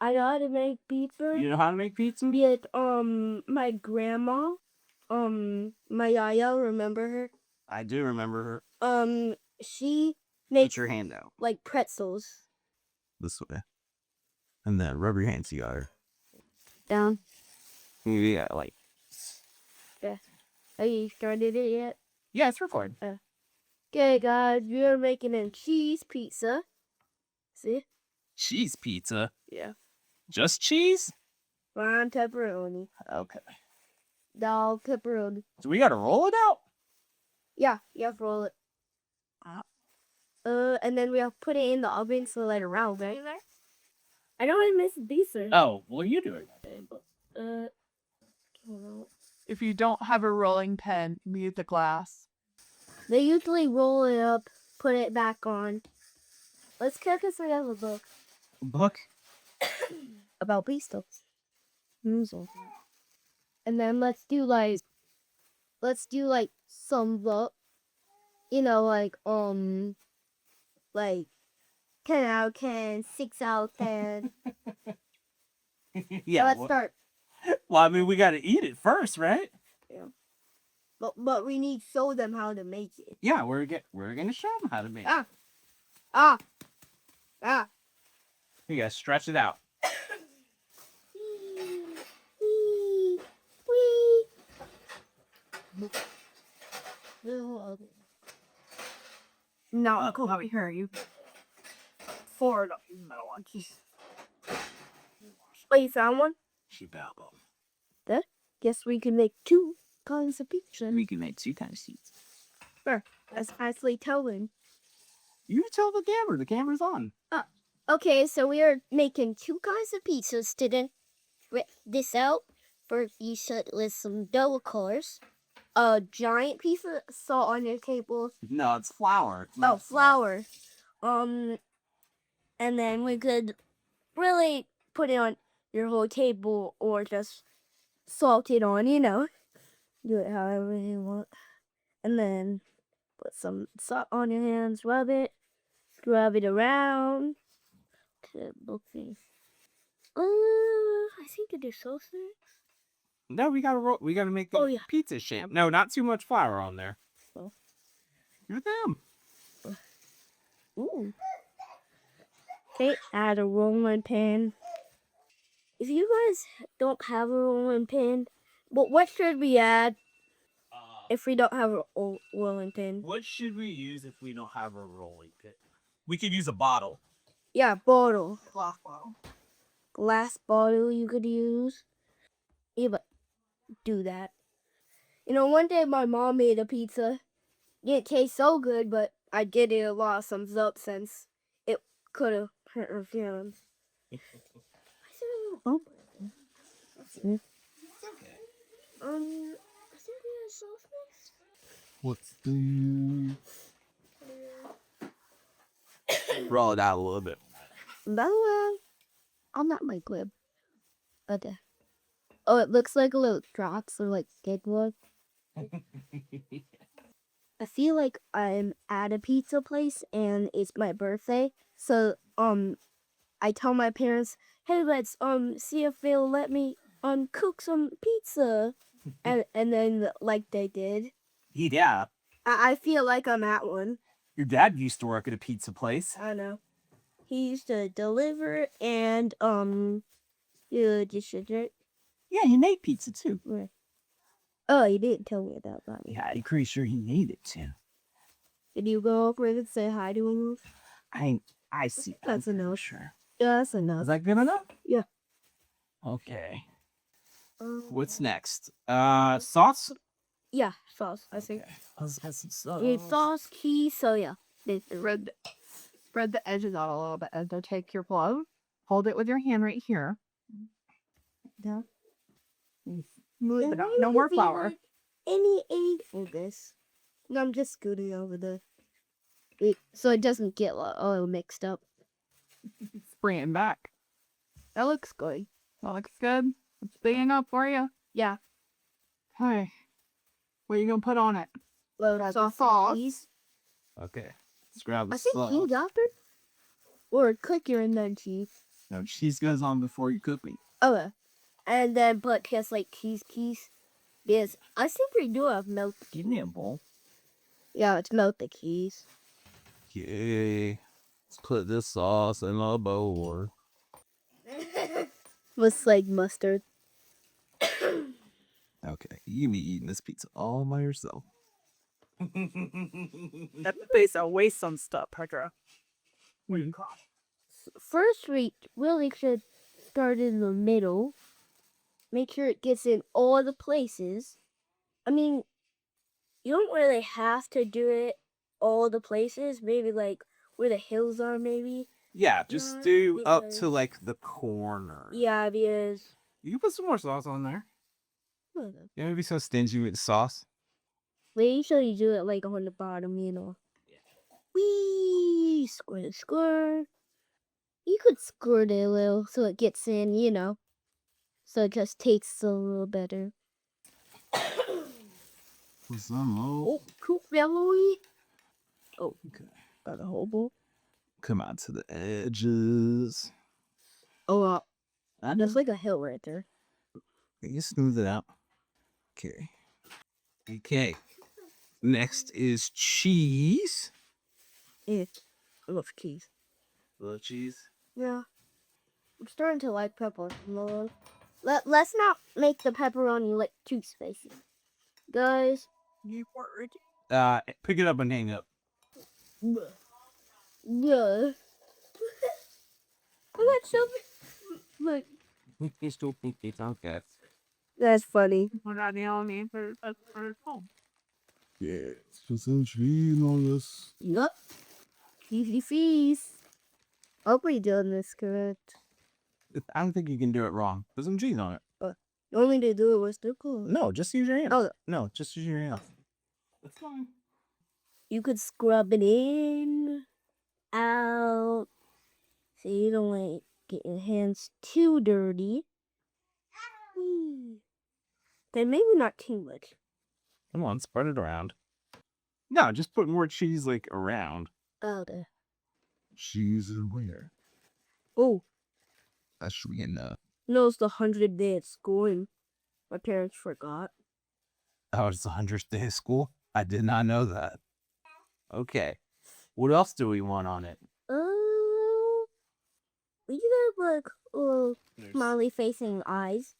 I know how to make pizza. You know how to make pizza? Yet, my grandma, my yaya, remember her? I do remember her. She Put makes your hand out. like pretzels. This way. And then rub your hands together. Down. Yeah, like. Yeah. Have you started it yet? Yeah, it's recording. Okay, guys, we're making a cheese pizza. See? Cheese pizza? Yeah. Just cheese? Fine pepperoni. Okay. Dog pepperoni. So we gotta roll it out? Yeah, you have to roll it. And then we have to put it in the oven so let it round, right? I know I missed pizza. Oh, well, you do it. If you don't have a rolling pin, use the glass. They usually roll it up, put it back on. Let's check if we have a book. A book? About pizza. And then let's do like some book. You know, like 10 out of 10, 6 out of 10. Yeah. So let's start. Well, I mean, we gotta eat it first, right? Yeah. But we need to show them how to make it. Yeah, we're gonna show them how to make it. You gotta stretch it out. No, cool. Let me hear you. Forward up in the middle one. Oh, you found one? She babble. Guess we can make 2 kinds of pizza. We can make 2 kinds of pizza. Sure. That's actually telling. You tell the camera. The camera's on. Okay, so we are making 2 kinds of pizzas today. Rip this out. First, you should list some dough, of course. A giant piece of salt on your table. No, it's flour. It's Oh, not flour. And then we could really put it on your whole table or just salt it on, you know. Do it however you want. And then put some salt on your hands, rub it around. Okay. I think it is so thick. No, we gotta make the pizza shape. No, not too much flour on there. Oh. You're them. Ooh. Okay, add a rolling pin. If you guys don't have a rolling pin, but what should we add if we don't have a rolling pin? What should we use if we don't have a rolling pin? We could use a bottle. Yeah, bottle. Glass bottle. Glass bottle you could use. Yeah, but do that. You know, one day my mom made a pizza. It didn't taste so good, but I did it a lot of thumbs up since it could have hurt her feelings. It's okay. I think we have sauce next. What's the... Roll it out a little bit. I'm not my clip. Okay. Oh, it looks like a little drops or like skateboard. I feel like I'm at a pizza place and it's my birthday. So I tell my parents, hey, let's see if they'll let me cook some pizza. and then like they did. Yeah. I feel like I'm at one. Your dad used to work at a pizza place. I know. He used to deliver and distribute. Yeah, he made pizza too. Right. Oh, you didn't tell me about that. Yeah, I'm pretty sure he made it too. Did you go over and say hi to him? I see. That's enough. Sure. Yeah, that's enough. Is that good enough? Yeah. Okay. What's next? Sauce? Yeah, sauce, I think. Okay. Let's get some sauce. It's sauce, cheese, soya. Spread the edges out a little bit. Ezra, take your glove. Hold it with your hand right here. Yeah. Move it out. No more flour. Any egg for this? No, I'm just scooting over so it doesn't get all mixed up. Bring it back. That looks good. That looks good. It's big enough for you. Yeah. Okay. What are you gonna put on it? Load sauce. Cheese. Okay. Let's grab the I think sauce. cheese after. Or quicker and then cheese. No, cheese goes on before you cook meat. Okay. And then put just like cheese. Because I think we do have milk. Give me a bowl. Yeah, it's milk the cheese. Okay. Let's put this sauce in a bowl. With like mustard. Okay, you be eating this pizza all by yourself. That place a waste some stuff, Pedro. First, we really should start in the middle. Make sure it gets in all the places. I mean, you don't really have to do it all the places. Maybe like where the hills are, maybe. Yeah, just do up to like the corner. Yeah, because. You can put some more sauce on there. Well, You don't be so stingy with sauce. they usually do it like on the bottom, you know. Wee! Squirt. You could squirt it a little so it gets in, you know. So it just tastes a little better. Put some more. Oh, cool, family. Oh, Okay. got a whole bowl. Come out to the edges. Oh, that's like a hill right there. You smooth it out. Okay. Okay. Next is cheese. Yeah, I love cheese. A little cheese. Yeah. I'm starting to like pepperoni. Let's not make the pepperoni like too spicy. Guys. You word. Pick it up and hang up. Yeah. I got something. Look. You still think it's okay. That's funny. We're not the only for home. Yeah, put some cheese on this. Yup. Cheesy feast. I hope we're doing this correct. I don't think you can do it wrong. Put some cheese on it. You want me to do it with the cool? No, just use your hand. Oh. No, just use your hand. That's fine. You could scrub it in, out, so you don't like get your hands too dirty. Then maybe not too much. Come on, spread it around. No, just put more cheese like around. Okay. Cheese is where? Oh, That should be enough. no, it's the 100th day at school and my parents forgot. Oh, it's the 100th day of school? I did not know that. Okay. What else do we want on it? We could have like little smiley facing eyes.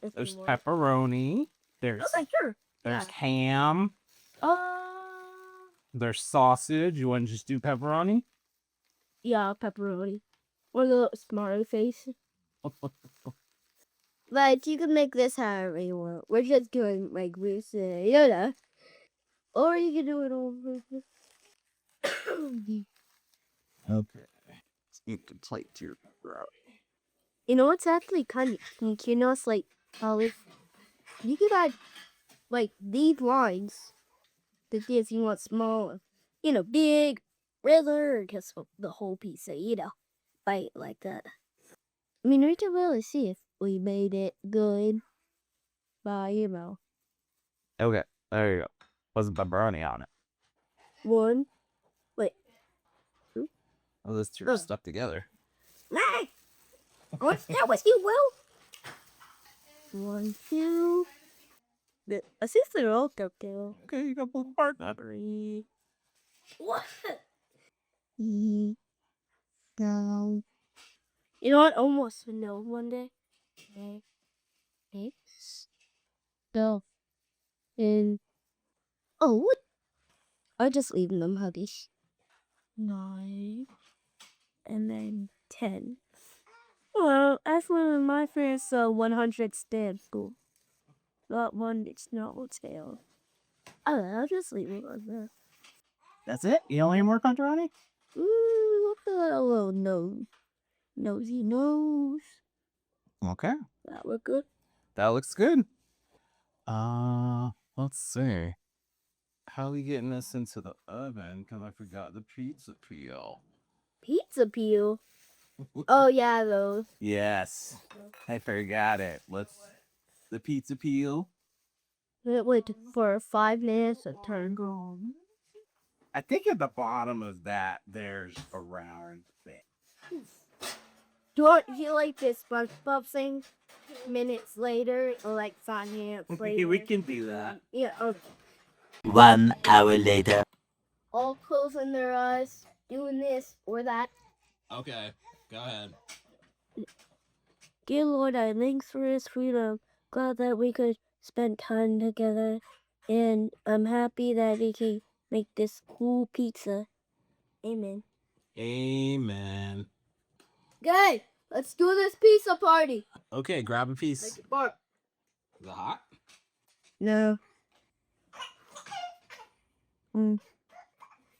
There's pepperoni. There's Sure. there's ham. There's sausage. You want to just do pepperoni? Yeah, pepperoni. Or the smiley face. But you can make this however you want. We're just doing like we say, you know. Or you can do it over. Okay. You can plate to your pepperoni. You know what's actually kind of unique? You know, it's like olive. You could add like these lines. If you want small, you know, big, regular, or just the whole pizza, you know, bite like that. I mean, we can really see if we made it good by, you know. Okay, there you go. Put some pepperoni on it. One. Wait. Oh, those two are stuck together. Hey! What's that with you, Will? 1, 2. I see they're all stuck together. Okay, you got both parts. 3. What? No. You know what? Almost no one day. Okay. 8. Go. And oh, what? I'm just leaving them huggies. 9. And then 10. Well, that's one of my first 100 stand school. That one, it's not tail. I'll just leave it on there. That's it? You don't need more pepperoni? Look at that little nose. Nosy nose. Okay. That look good. That looks good. Let's see. How are we getting this into the oven? Because I forgot the pizza peel. Pizza peel? Oh, yeah, those. Yes. I forgot it. The pizza peel. Wait for 5 minutes to turn on. I think at the bottom of that, there's a round thing. Don't you like this SpongeBob thing? Minutes later, or like 5 minutes later. we can do that. Yeah, okay. 1 hour later. All closing their eyes, doing this or that. Okay, go ahead. Dear Lord, I thanks for this freedom. Glad that we could spend time together. And I'm happy that we can make this cool pizza. Amen. Amen. Guys, let's do this pizza party. Okay, grab a piece. Like a bar. Is it hot? No.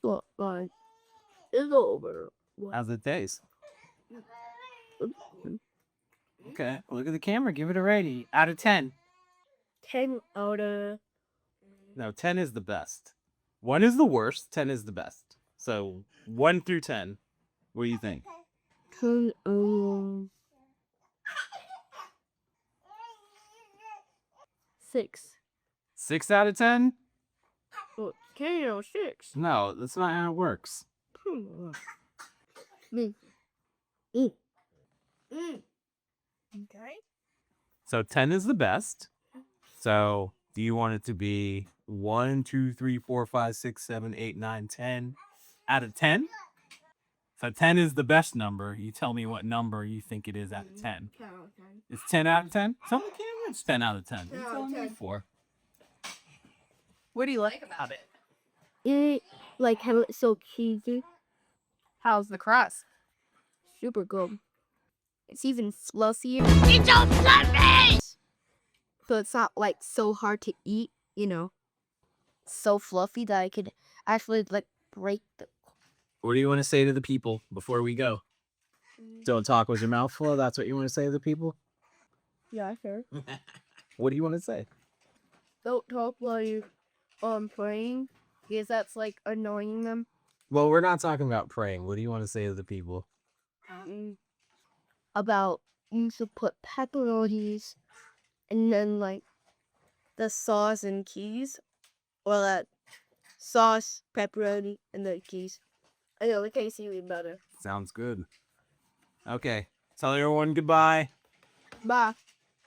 Well, fine. It's over. How's it taste? Okay, look at the camera. Give it a rating. Out of 10. 10 out of... No, 10 is the best. 1 is the worst. 10 is the best. So 1 through 10. What do you think? 10 out of... 6. 6 out of 10? Well, 10 out of 6. No, that's not how it works. Mm. Mm. Mm. Okay. So 10 is the best. So do you want it to be 1, 2, 3, 4, 5, 6, 7, 8, 9, 10 out of 10? So 10 is the best number. You tell me what number you think it is out of 10. 10 out of 10. It's 10 out of 10? Tell the camera it's 10 out of 10. 10 What out are you of telling me 10. for? What do you like about it? It, like how it's so cheesy. How's the crust? Super good. It's even fluffier. So it's not like so hard to eat, you know. So fluffy that I could actually like break the... What do you want to say to the people before we go? Don't talk with your mouth full. That's what you want to say to the people? Yeah, sure. What do you want to say? Don't talk while you praying, because that's like annoying them. Well, we're not talking about praying. What do you want to say to the people? About you should put pepperonis and then like the sauce and cheese, or that sauce, pepperoni, and the cheese. I know it tastes even better. Sounds good. Okay. Tell everyone goodbye. Bye.